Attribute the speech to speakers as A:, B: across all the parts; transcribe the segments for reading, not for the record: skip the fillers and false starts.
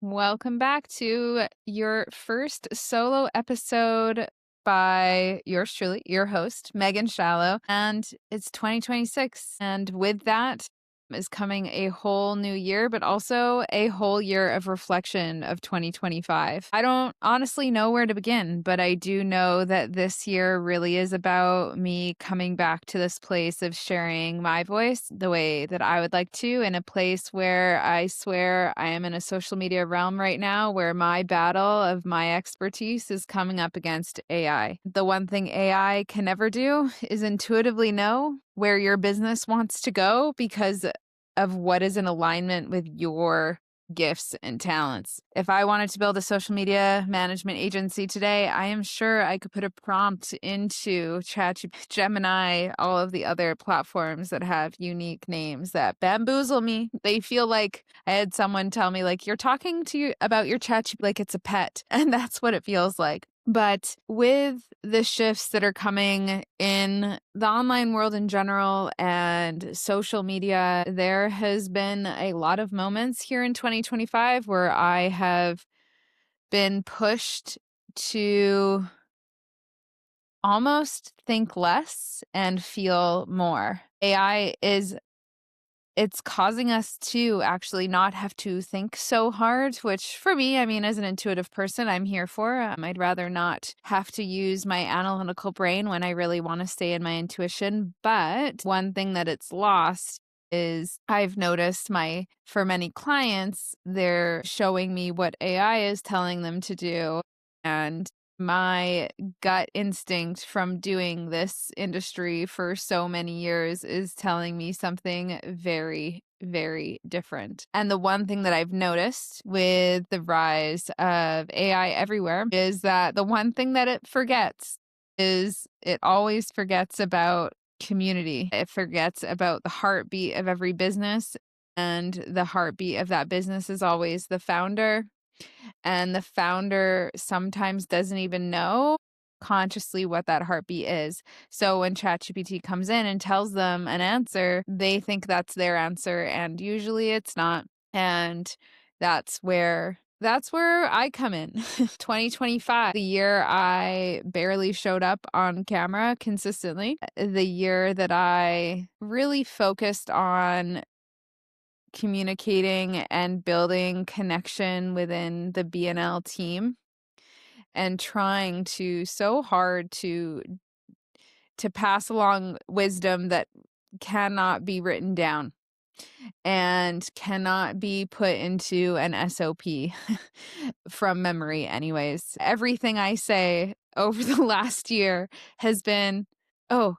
A: Welcome back to your first solo episode by yours truly, your host, Megan Shallow. And it's 2026. And with that is coming a whole new year, but also a whole year of reflection of 2025. I don't honestly know where to begin, but I do know that this year really is about me coming back to this place of sharing my voice the way that I would like to, in a place where I swear I am in a social media realm right now where my battle of my expertise is coming up against AI. The one thing AI can never do is intuitively know where your business wants to go because of what is in alignment with your gifts and talents. If I wanted to build a social media management agency today, I am sure I could put a prompt into ChatGPT, Gemini, all of the other platforms that have unique names that bamboozle me. They feel like I had someone tell me, like, you're talking to you about your ChatGPT like it's a pet. And that's what it feels like. But with the shifts that are coming in the online world in general and social media, there has been a lot of moments here in 2025 where I have been pushed to almost think less and feel more. AI is it's causing us to actually not have to think so hard, which for me, I mean, as an intuitive person, I'm here for. I'd rather not have to use my analytical brain when I really want to stay in my intuition. But one thing that it's lost is I've noticed for many clients, they're showing me what AI is telling them to do. And my gut instinct from doing this industry for so many years is telling me something very, very different. And the one thing that I've noticed with the rise of AI everywhere is that the one thing that it forgets is it always forgets about community. It forgets about the heartbeat of every business. And the heartbeat of that business is always the founder, and the founder sometimes doesn't even know consciously what that heartbeat is. So when ChatGPT comes in and tells them an answer, they think that's their answer, and usually it's not. And that's where I come in. 2025, the year I barely showed up on camera consistently, the year that I really focused on communicating and building connection within the BNL team and trying so hard to pass along wisdom that cannot be written down and cannot be put into an SOP from memory anyways. Everything I say over the last year has been, "Oh,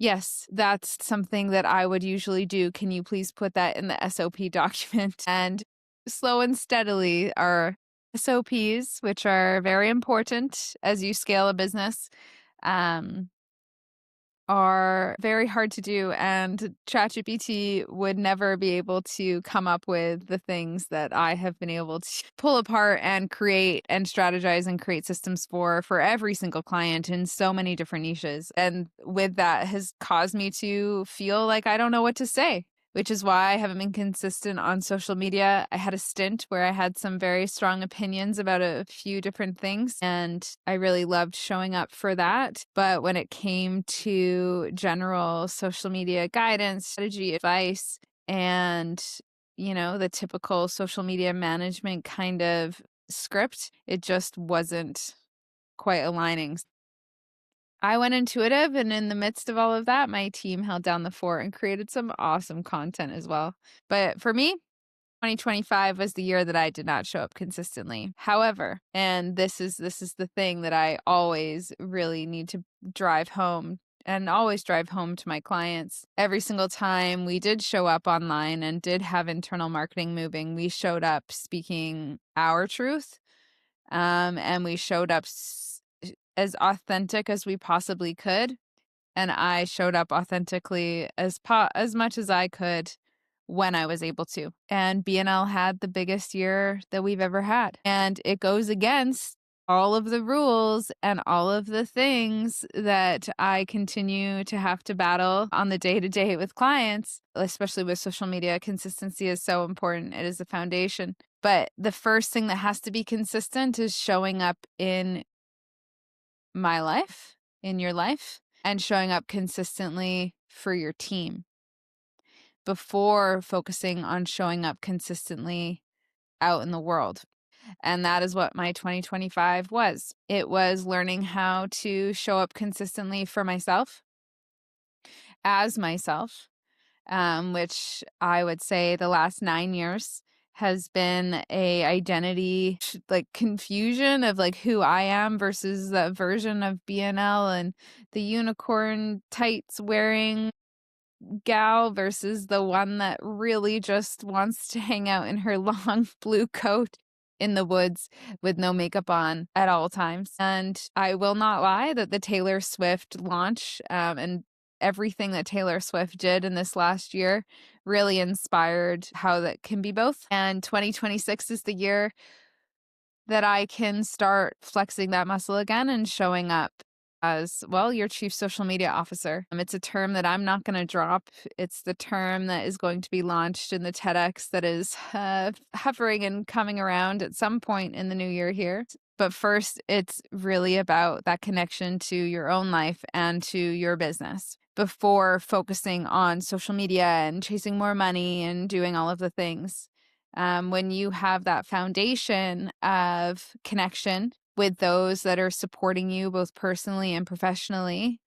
A: yes, that's something that I would usually do. Can you please put that in the SOP document?" And slow and steadily, our SOPs, which are very important as you scale a business, um, are very hard to do, and ChatGPT would never be able to come up with the things that I have been able to pull apart and create and strategize and create systems for every single client in so many different niches. And with that has caused me to feel like I don't know what to say, which is why I haven't been consistent on social media. I had a stint where I had some very strong opinions about a few different things, and I really loved showing up for that. But when it came to general social media guidance, strategy, advice, and, the typical social media management kind of script, it just wasn't quite aligning. I went intuitive, and in the midst of all of that, my team held down the fort and created some awesome content as well. But for me, 2025 was the year that I did not show up consistently. However, and this is the thing that I always really need to drive home and always drive home to my clients. Every single time we did show up online and did have internal marketing moving, we showed up speaking our truth, and we showed up as authentic as we possibly could. And I showed up authentically as much as I could when I was able to. And BNL had the biggest year that we've ever had. And it goes against all of the rules and all of the things that I continue to have to battle on the day-to-day with clients, especially with social media. Consistency is so important. It is the foundation. But the first thing that has to be consistent is showing up in my life, in your life, and showing up consistently for your team before focusing on showing up consistently out in the world. And that is what my 2025 was. It was learning how to show up consistently for myself, as myself, which I would say the last 9 years has been a identity like confusion of like who I am versus the version of BNL and the unicorn tights wearing gal versus the one that really just wants to hang out in her long blue coat in the woods with no makeup on at all times. And I will not lie that the Taylor Swift launch and everything that Taylor Swift did in this last year really inspired how that can be both. And 2026 is the year that I can start flexing that muscle again and showing up as, well, your chief social media officer. It's a term that I'm not going to drop. It's the term that is going to be launched in the TEDx that is hovering and coming around at some point in the new year here. But first, it's really about that connection to your own life and to your business before focusing on social media and chasing more money and doing all of the things. When you have that foundation of connection with those that are supporting you both personally and professionally,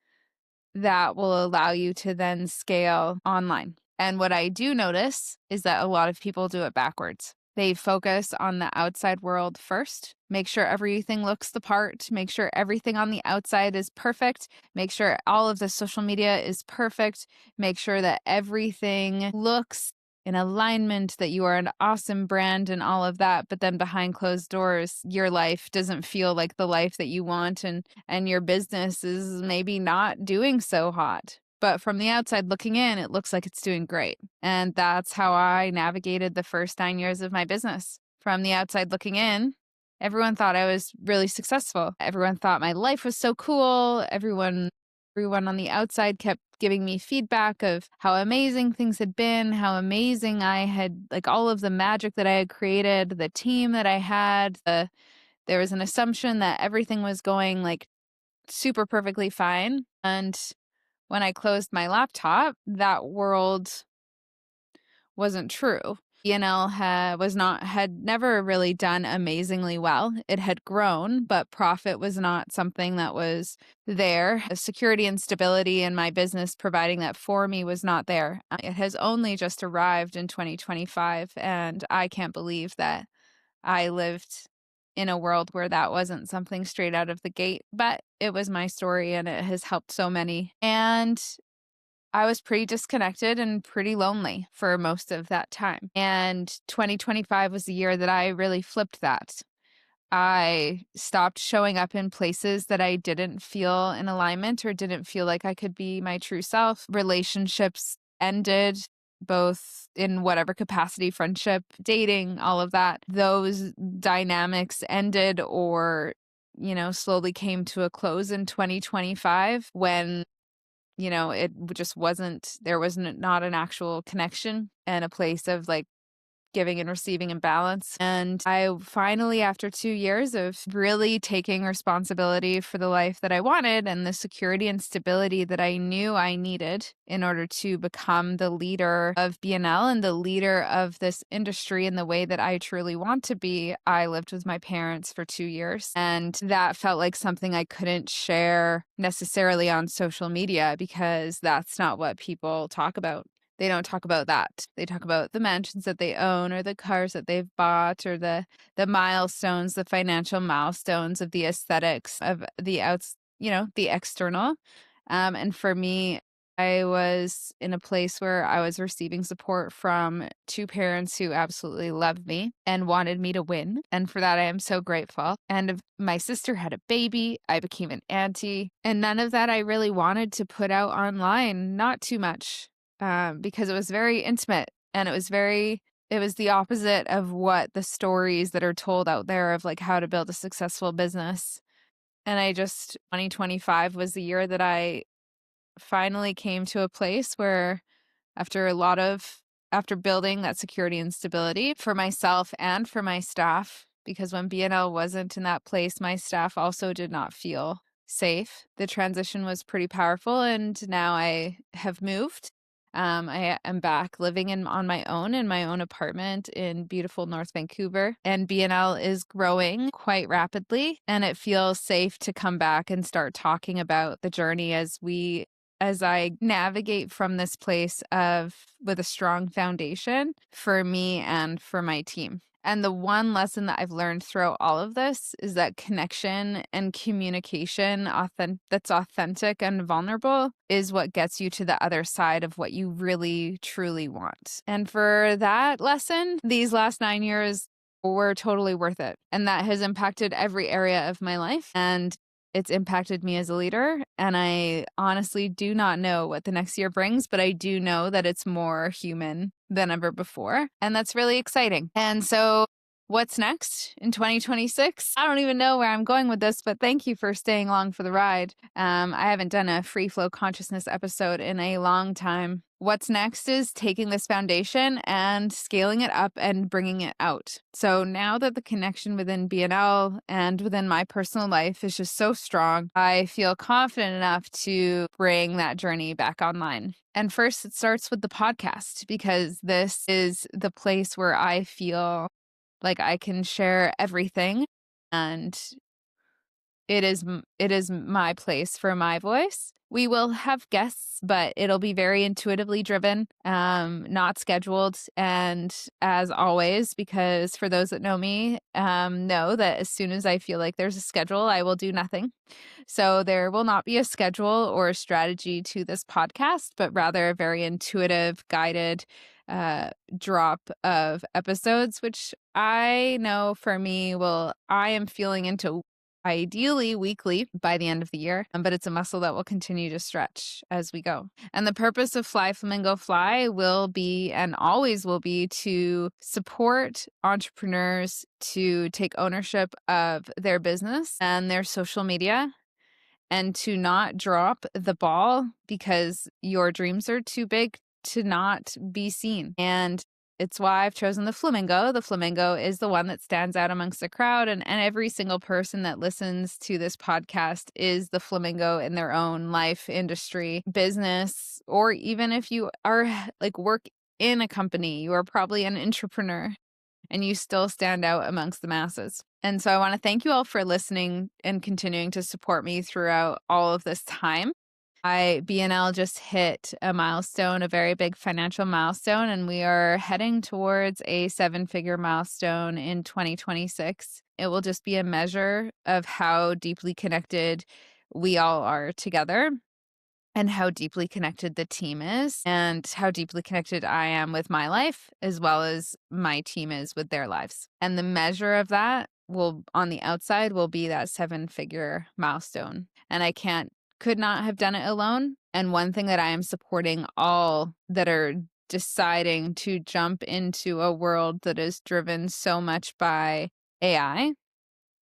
A: that will allow you to then scale online. And what I do notice is that a lot of people do it backwards. They focus on the outside world first, make sure everything looks the part, make sure everything on the outside is perfect, make sure all of the social media is perfect, make sure that everything looks in alignment, that you are an awesome brand and all of that. But then behind closed doors, your life doesn't feel like the life that you want, and your business is maybe not doing so hot. But from the outside looking in, it looks like it's doing great. And that's how I navigated the first 9 years of my business. From the outside looking in, everyone thought I was really successful. Everyone thought my life was so cool. Everyone on the outside kept giving me feedback of how amazing things had been, how amazing I had, like all of the magic that I had created, the team that I had. There was an assumption that everything was going like super perfectly fine. And when I closed my laptop, that world wasn't true. BNL had never really done amazingly well. It had grown, but profit was not something that was there. The security and stability in my business providing that for me was not there. It has only just arrived in 2025, and I can't believe that I lived in a world where that wasn't something straight out of the gate, but it was my story and it has helped so many. And I was pretty disconnected and pretty lonely for most of that time. And 2025 was the year that I really flipped that. I stopped showing up in places that I didn't feel in alignment or didn't feel like I could be my true self. Relationships ended, both in whatever capacity, friendship, dating, all of that. Those dynamics ended or, slowly came to a close in 2025 when it just wasn't, there wasn't not an actual connection and a place of like giving and receiving in balance. And I finally, after 2 years of really taking responsibility for the life that I wanted and the security and stability that I knew I needed in order to become the leader of BNL and the leader of this industry in the way that I truly want to be, I lived with my parents for 2 years. And that felt like something I couldn't share necessarily on social media because that's not what people talk about. They don't talk about that. They talk about the mansions that they own or the cars that they've bought or the milestones, the financial milestones of the aesthetics of the the external. And for me, I was in a place where I was receiving support from 2 parents who absolutely loved me and wanted me to win. And for that, I am so grateful. And my sister had a baby. I became an auntie. And none of that I really wanted to put out online, not too much. Because it was very intimate and it was the opposite of what the stories that are told out there of like how to build a successful business. And 2025 was the year that I finally came to a place where after a lot of after building that security and stability for myself and for my staff, because when BNL wasn't in that place, my staff also did not feel safe. The transition was pretty powerful, and now I have moved. I am back living on my own in my own apartment in beautiful North Vancouver, and BNL is growing quite rapidly, and it feels safe to come back and start talking about the journey as I navigate from this place with a strong foundation for me and for my team. And the one lesson that I've learned throughout all of this is that connection and communication that's authentic and vulnerable is what gets you to the other side of what you really, truly want. And for that lesson, these last 9 years were totally worth it. And that has impacted every area of my life. And it's impacted me as a leader, and I honestly do not know what the next year brings, but I do know that it's more human than ever before, and that's really exciting. And so what's next in 2026? I don't even know where I'm going with this, but thank you for staying along for the ride. I haven't done a free flow consciousness episode in a long time. What's next is taking this foundation and scaling it up and bringing it out. So now that the connection within BNL and within my personal life is just so strong, I feel confident enough to bring that journey back online. And first, it starts with the podcast, because this is the place where I feel like I can share everything, and it is my place for my voice. We will have guests, but it'll be very intuitively driven, not scheduled. And as always, because for those that know me, know that as soon as I feel like there's a schedule, I will do nothing. So there will not be a schedule or a strategy to this podcast, but rather a very intuitive, guided drop of episodes, which I know for me I am feeling into ideally weekly by the end of the year, but it's a muscle that will continue to stretch as we go. And the purpose of Fly Flamingo Fly will be, and always will be, to support entrepreneurs to take ownership of their business and their social media, and to not drop the ball because your dreams are too big to not be seen. And it's why I've chosen the flamingo. The flamingo is the one that stands out amongst the crowd, and every single person that listens to this podcast is the flamingo in their own life, industry, business, or even if you are work in a company, you are probably an entrepreneur and you still stand out amongst the masses. And so I want to thank you all for listening and continuing to support me throughout all of this time. BNL just hit a milestone, a very big financial milestone, and we are heading towards a 7-figure milestone in 2026. It will just be a measure of how deeply connected we all are together, and how deeply connected the team is, and how deeply connected I am with my life, as well as my team is with their lives. And the measure of that on the outside will be that 7-figure milestone. And I could not have done it alone. And one thing that I am supporting all that are deciding to jump into a world that is driven so much by AI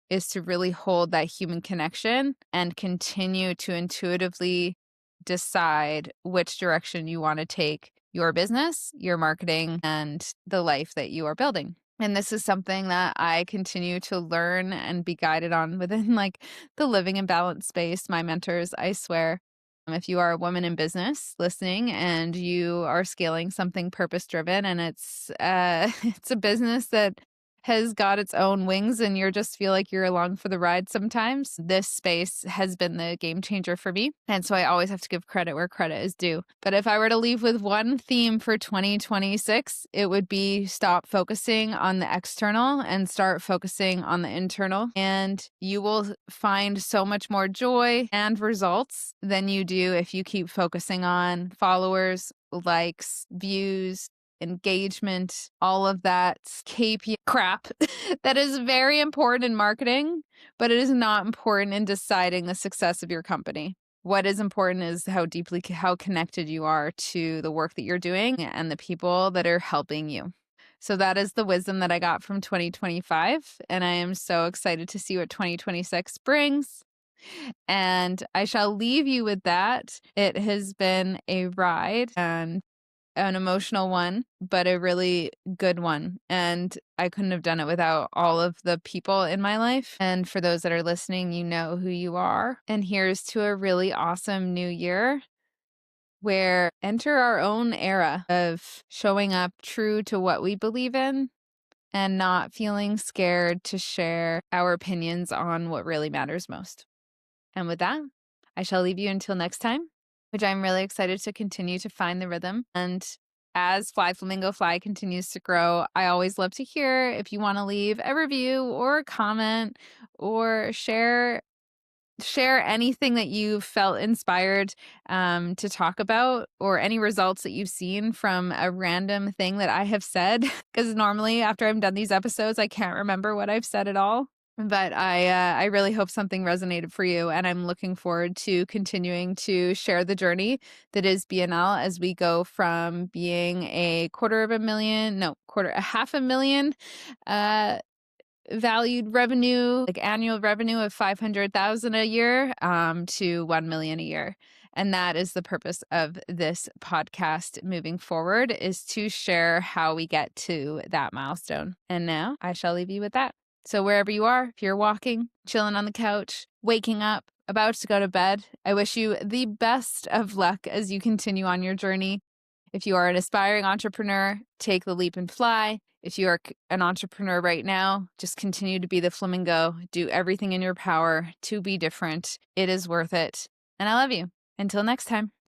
A: is to really hold that human connection and continue to intuitively decide which direction you want to take your business, your marketing, and the life that you are building. And this is something that I continue to learn and be guided on within the living in balance space. My mentors, I swear, if you are a woman in business listening and you are scaling something purpose driven, and it's it's a business that has got its own wings and you just feel like you're along for the ride sometimes, this space has been the game changer for me. And so I always have to give credit where credit is due. But if I were to leave with one theme for 2026, it would be stop focusing on the external and start focusing on the internal. And you will find so much more joy and results than you do if you keep focusing on followers, likes, views, engagement, all of that KPI crap that is very important in marketing, but it is not important in deciding the success of your company. What is important is how connected you are to the work that you're doing and the people that are helping you. So that is the wisdom that I got from 2025, and I am so excited to see what 2026 brings. And I shall leave you with that. It has been a ride, and an emotional one, but a really good one. And I couldn't have done it without all of the people in my life. And for those that are listening, you know who you are. And here's to a really awesome new year where enter our own era of showing up true to what we believe in and not feeling scared to share our opinions on what really matters most. And with that, I shall leave you until next time, which I'm really excited to continue to find the rhythm. And as Fly Flamingo Fly continues to grow, I always love to hear if you want to leave a review or a comment or share anything that you felt inspired to talk about, or any results that you've seen from a random thing that I have said. Because normally after I've done these episodes, I can't remember what I've said at all. But I really hope something resonated for you, and I'm looking forward to continuing to share the journey that is BNL as we go from being a half a million valued revenue, like annual revenue of 500,000 a year, to 1 million a year. And that is the purpose of this podcast moving forward, is to share how we get to that milestone. And now I shall leave you with that. So wherever you are, if you're walking, chilling on the couch, waking up, about to go to bed, I wish you the best of luck as you continue on your journey. If you are an aspiring entrepreneur, take the leap and fly. If you are an entrepreneur right now, just continue to be the flamingo. Do everything in your power to be different. It is worth it. And I love you. Until next time.